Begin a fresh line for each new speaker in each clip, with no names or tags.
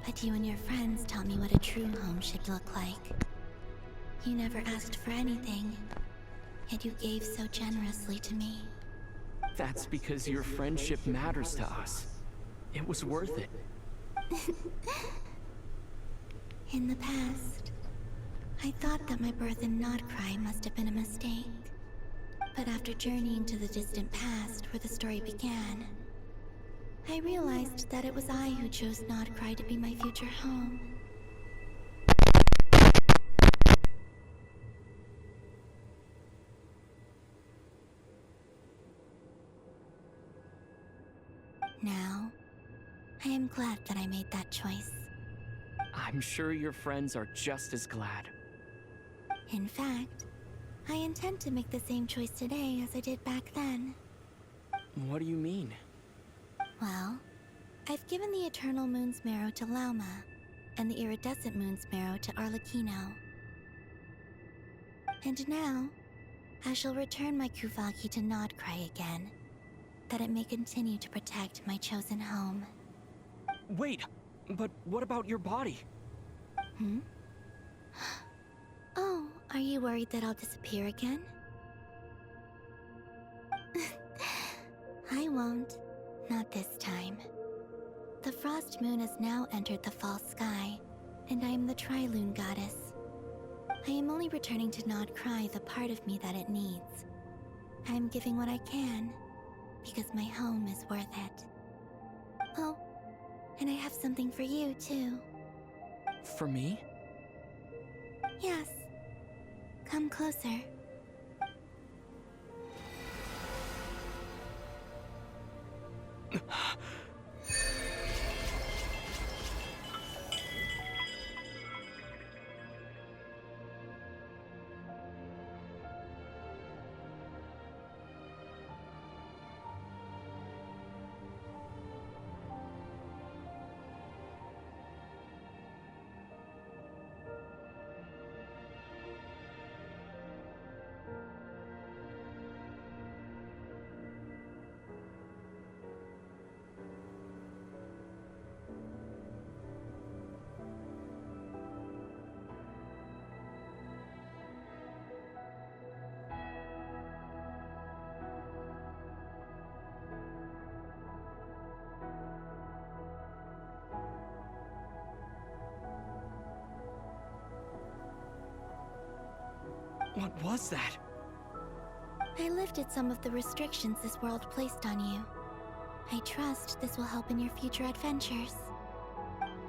But you and your friends taught me what a true home should look like. You never asked for anything, yet you gave so generously to me.
That's because your friendship matters to us. It was worth it.
In the past, I thought that my birth in Nodcry must have been a mistake. But after journeying to the distant past where the story began, I realized that it was I who chose Nodcry to be my future home. Now, I am glad that I made that choice.
I'm sure your friends are just as glad.
In fact, I intend to make the same choice today as I did back then.
What do you mean?
Well, I've given the Eternal Moon's Marrow to Lauma, and the Iridescent Moon's Marrow to Arlecchino. And now, I shall return my Kuvagi to Nodcry again, that it may continue to protect my chosen home.
Wait, but what about your body?
Hmm? Oh, are you worried that I'll disappear again? I won't. Not this time. The Frost Moon has now entered the Fall Sky, and I am the Trilune Goddess. I am only returning to Nodcry the part of me that it needs. I am giving what I can, because my home is worth it. Oh, and I have something for you, too.
For me?
Yes. Come closer.
What was that?
I lifted some of the restrictions this world placed on you. I trust this will help in your future adventures.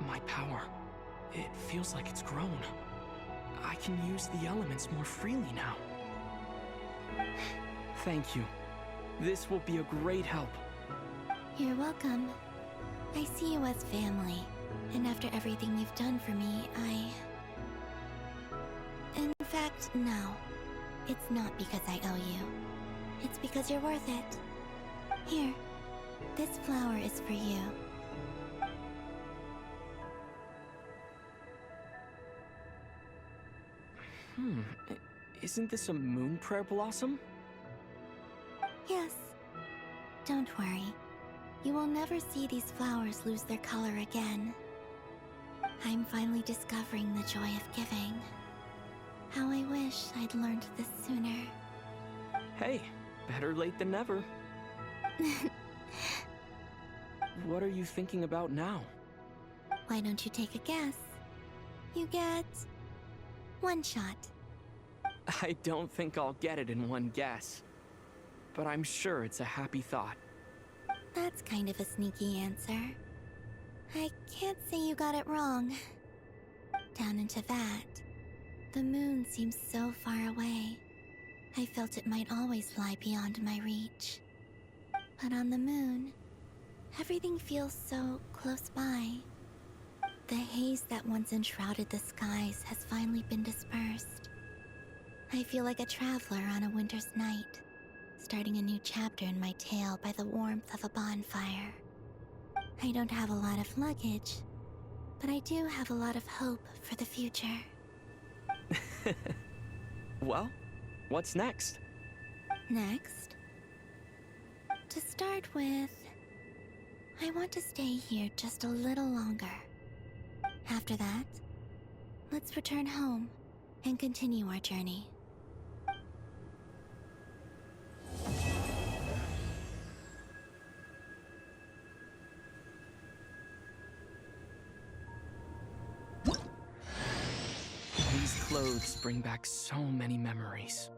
My power. It feels like it's grown. I can use the elements more freely now. Thank you. This will be a great help.
You're welcome. I see you as family, and after everything you've done for me, In fact, no. It's not because I owe you. It's because you're worth it. Here, this flower is for you.
Isn't this a moon prayer blossom?
Yes. Don't worry. You will never see these flowers lose their color again. I'm finally discovering the joy of giving. How I wish I'd learned this sooner.
Hey, better late than never. What are you thinking about now?
Why don't you take a guess? You get one shot.
I don't think I'll get it in one guess. But I'm sure it's a happy thought.
That's kind of a sneaky answer. I can't say you got it wrong. Down into that, the moon seems so far away. I felt it might always lie beyond my reach. But on the moon, everything feels so close by. The haze that once enshrouded the skies has finally been dispersed. I feel like a traveler on a winter's night, starting a new chapter in my tale by the warmth of a bonfire. I don't have a lot of luggage, but I do have a lot of hope for the future.
Well, what's next?
Next, to start with, I want to stay here just a little longer. After that, let's return home and continue our journey.
These clothes bring back so many memories.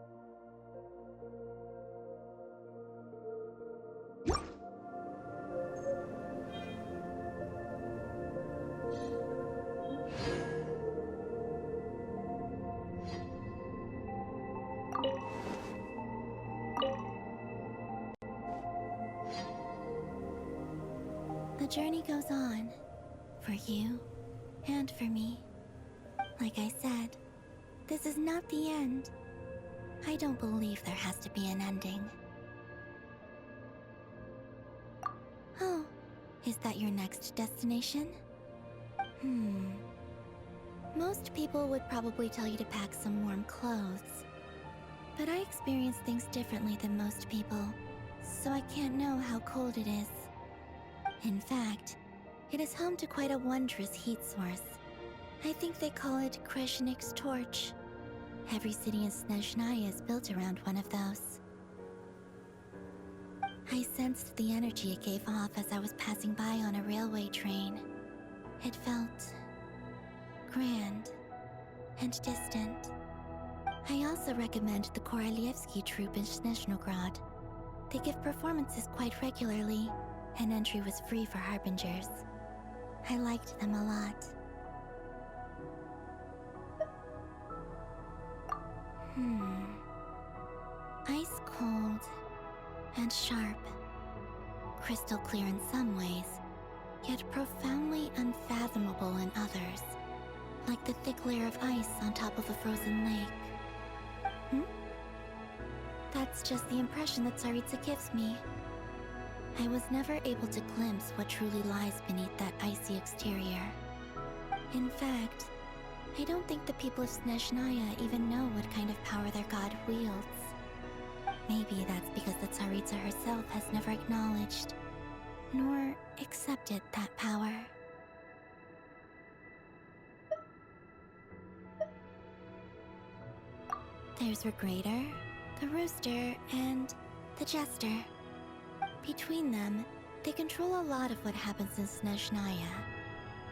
The journey goes on, for you and for me. Like I said, this is not the end. I don't believe there has to be an ending. Oh, is that your next destination? Most people would probably tell you to pack some warm clothes. But I experience things differently than most people, so I can't know how cold it is. In fact, it is home to quite a wondrous heat source. I think they call it Kreshnik's torch. Every city in Snezhnaya is built around one of those. I sensed the energy it gave off as I was passing by on a railway train. It felt grand and distant. I also recommend the Korolievsky troupe in Snezhnograd. They give performances quite regularly, and entry was free for harbingers. I liked them a lot. Ice cold and sharp. Crystal clear in some ways, yet profoundly unfathomable in others. Like the thick layer of ice on top of a frozen lake. That's just the impression that Tsaritsa gives me. I was never able to glimpse what truly lies beneath that icy exterior. In fact, I don't think the people of Snezhnaya even know what kind of power their god wields. Maybe that's because the Tsaritsa herself has never acknowledged, nor accepted that power. There's Regrator, the Rooster, and the Jester. Between them, they control a lot of what happens in Snezhnaya,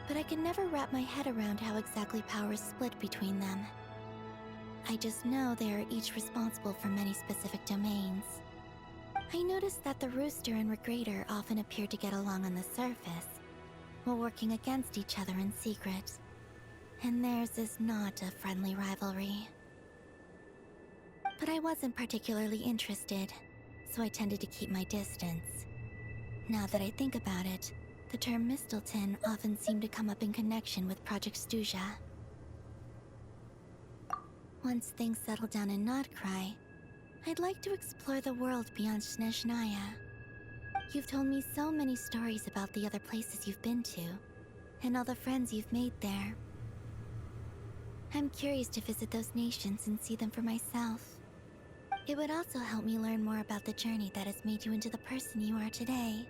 but I can never wrap my head around how exactly power is split between them. I just know they are each responsible for many specific domains. I noticed that the Rooster and Regrator often appear to get along on the surface, while working against each other in secret. And theirs is not a friendly rivalry. But I wasn't particularly interested, so I tended to keep my distance. Now that I think about it, the term Mistelton often seemed to come up in connection with Project Stuja. Once things settle down in Nodcry, I'd like to explore the world beyond Snezhnaya. You've told me so many stories about the other places you've been to, and all the friends you've made there. I'm curious to visit those nations and see them for myself. It would also help me learn more about the journey that has made you into the person you are today.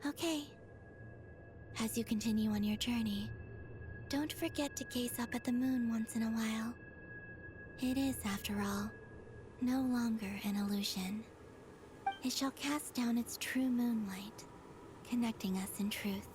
Okay. As you continue on your journey, don't forget to gaze up at the moon once in a while. It is, after all, no longer an illusion. It shall cast down its true moonlight, connecting us in truth.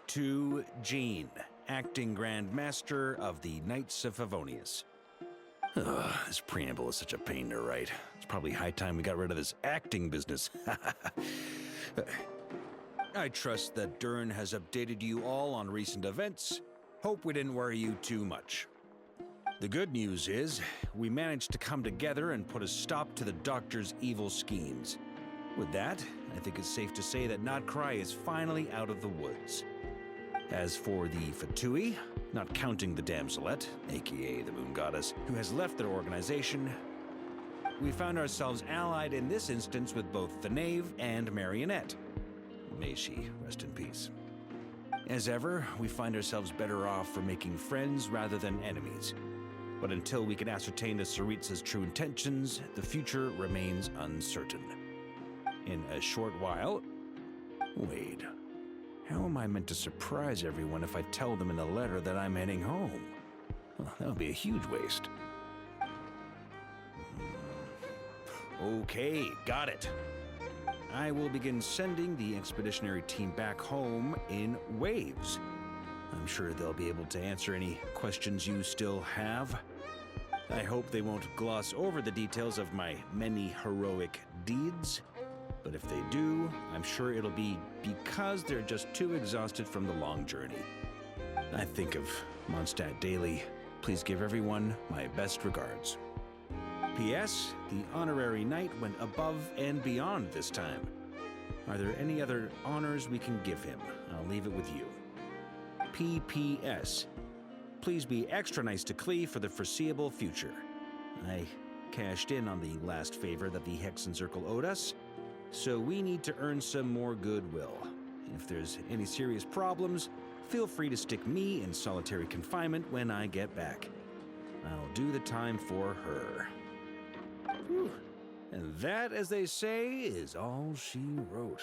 To Jean, acting Grand Master of the Knights of Favonius. Ugh, this preamble is such a pain to write. It's probably high time we got rid of this acting business. I trust that Dern has updated you all on recent events. Hope we didn't worry you too much. The good news is, we managed to come together and put a stop to the Doctor's evil schemes. With that, I think it's safe to say that Notcry is finally out of the woods. As for the Fatui, not counting the Damselette, aka the Moon Goddess, who has left their organization, we found ourselves allied in this instance with both the Knave and Marionette. May she rest in peace. As ever, we find ourselves better off for making friends rather than enemies. But until we can ascertain the Tsaritsa's true intentions, the future remains uncertain. In a short while... Wait. How am I meant to surprise everyone if I tell them in a letter that I'm heading home? Well, that would be a huge waste. Okay, got it. I will begin sending the expeditionary team back home in waves. I'm sure they'll be able to answer any questions you still have. I hope they won't gloss over the details of my many heroic deeds. But if they do, I'm sure it'll be because they're just too exhausted from the long journey. I think of Mondstadt daily. Please give everyone my best regards. P.S. The honorary knight went above and beyond this time. Are there any other honors we can give him? I'll leave it with you. P.P.S. Please be extra nice to Klee for the foreseeable future. I cashed in on the last favor that the Hexen Circle owed us, so we need to earn some more goodwill. If there's any serious problems, feel free to stick me in solitary confinement when I get back. I'll do the time for her. Whew. And that, as they say, is all she wrote.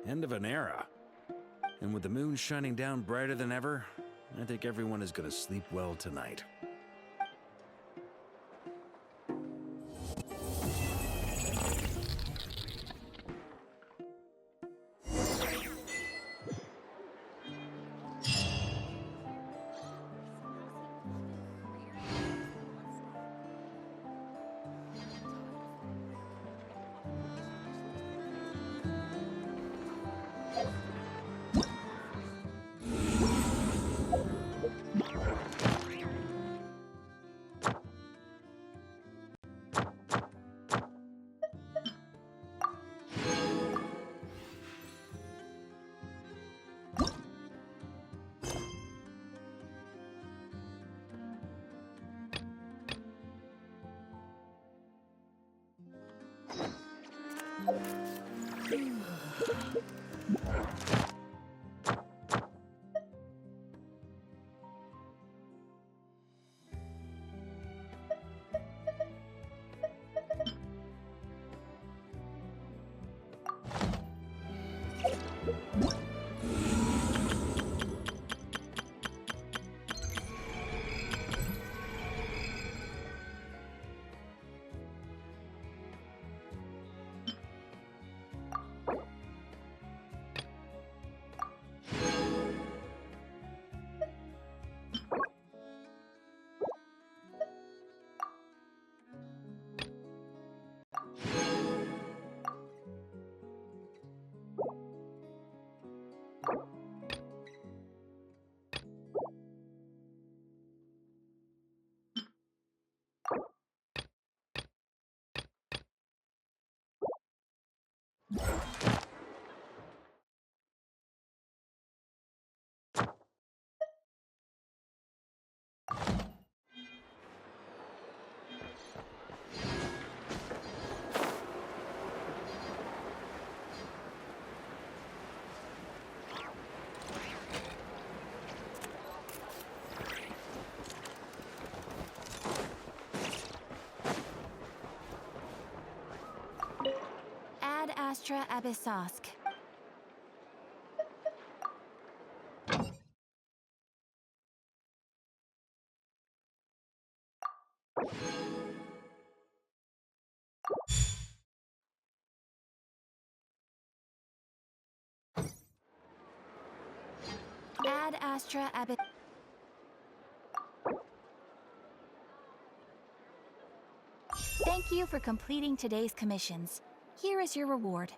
End of an era. And with the moon shining down brighter than ever, I think everyone is going to sleep well tonight.
Ad Astra Abyssosque.
Ad Astra Abbot. Thank you for completing today's commissions. Here is your reward.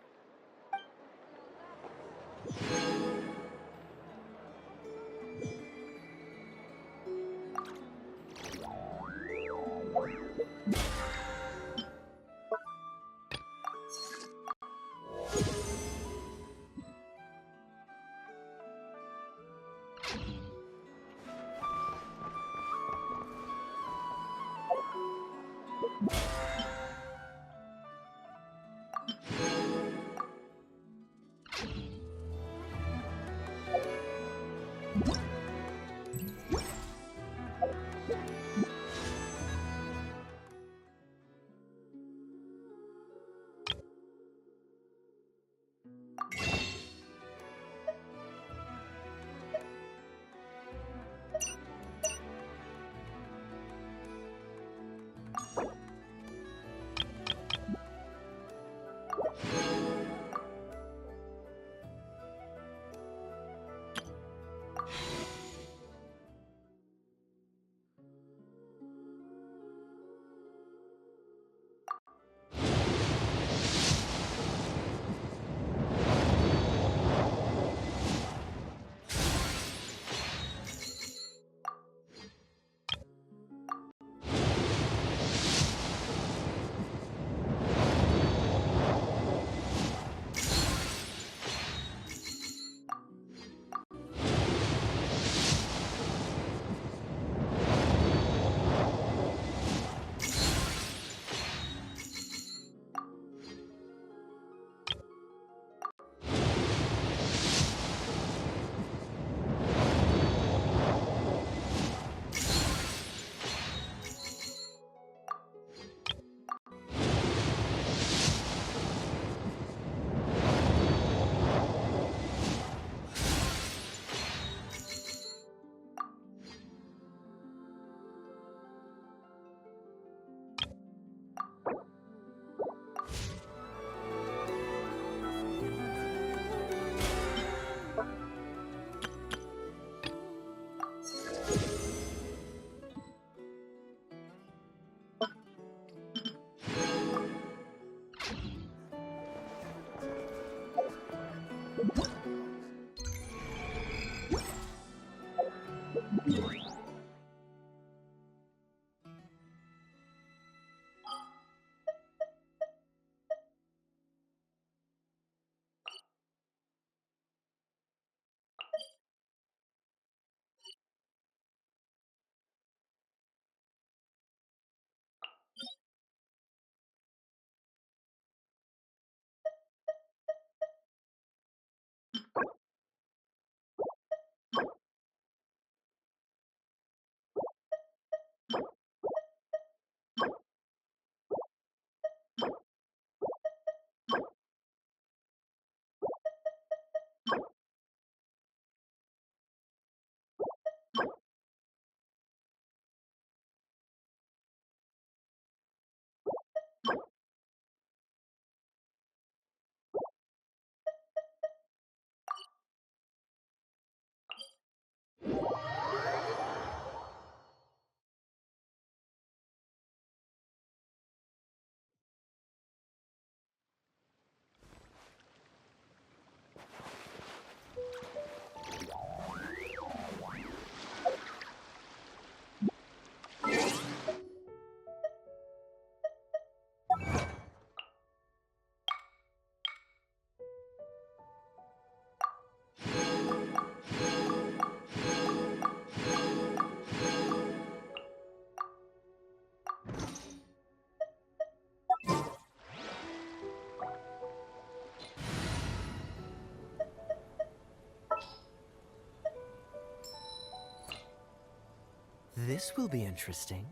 This will be interesting.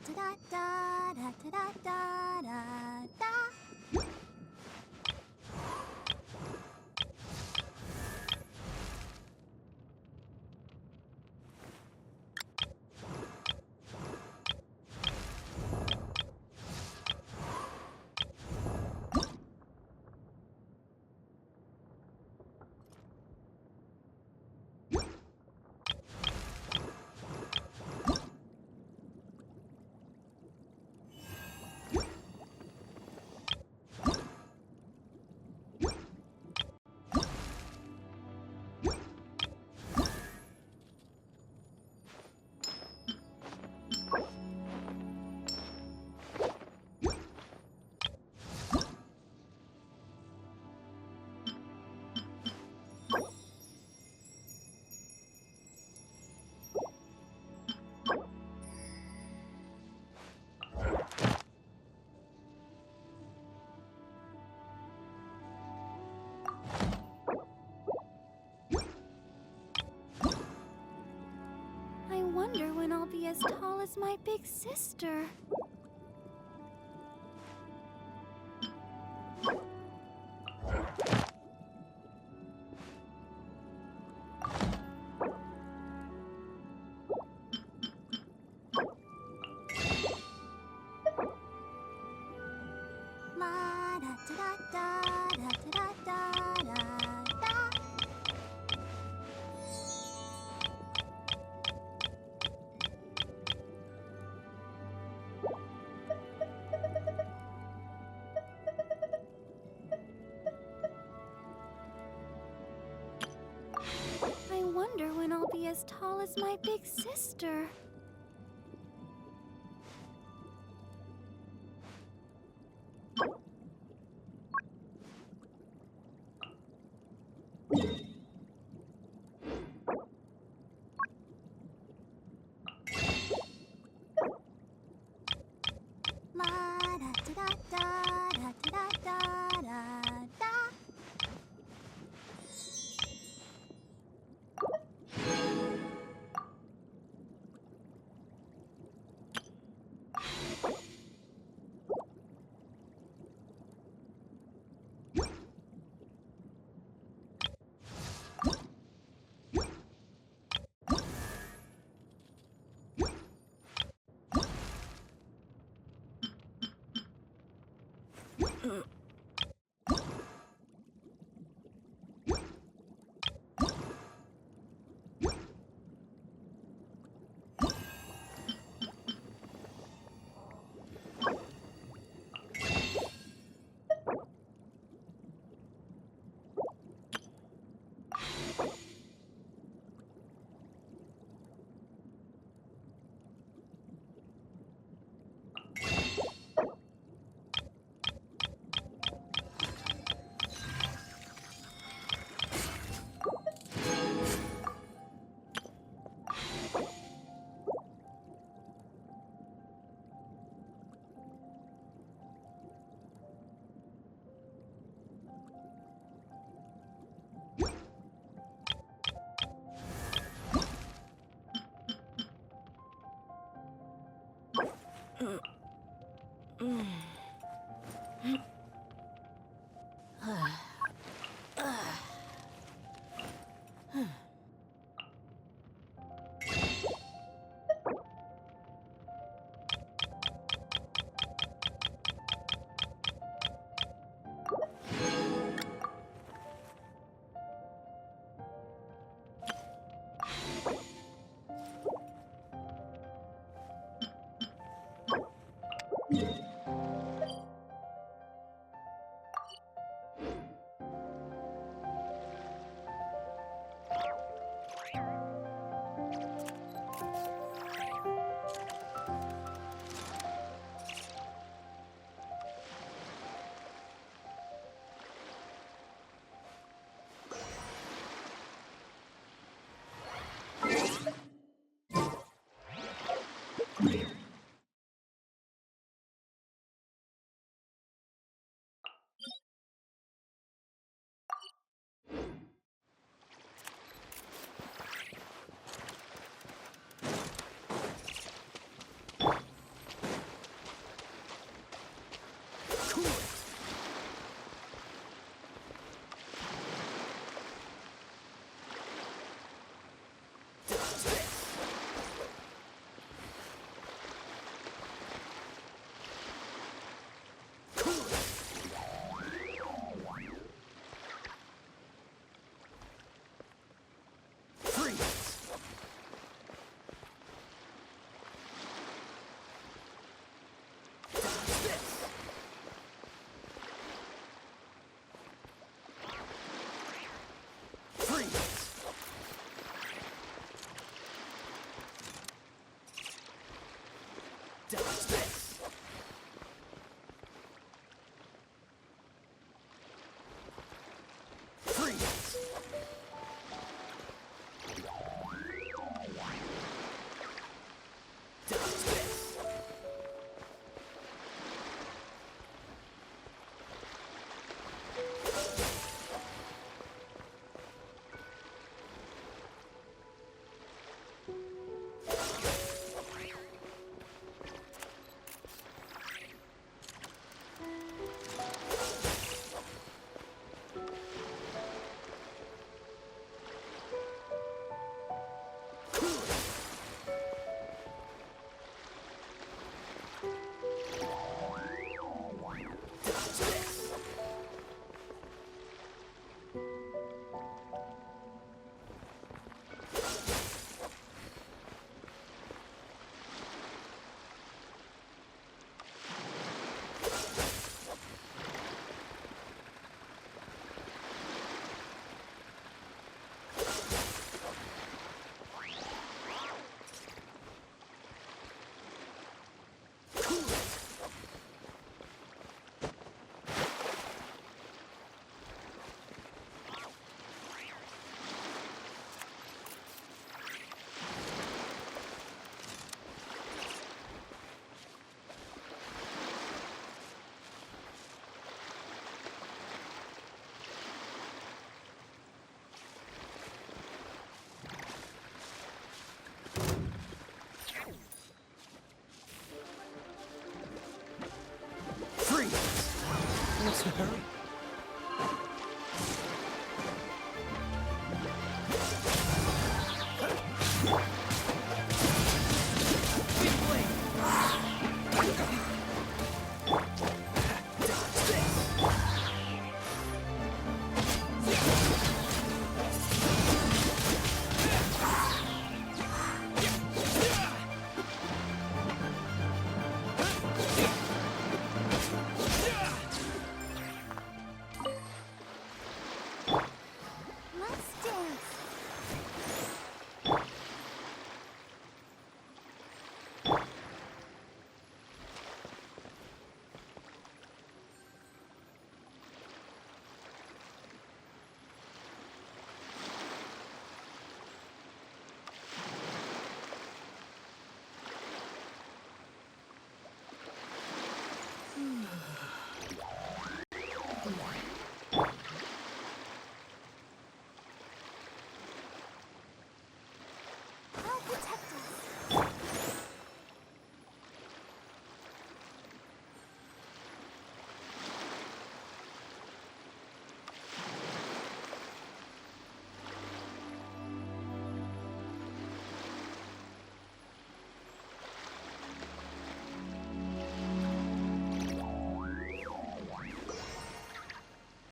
da da da da da da da. I wonder when I'll be as tall as my big sister. La da da da da da da da da. I wonder when I'll be as tall as my big sister. La da da da da da da da da.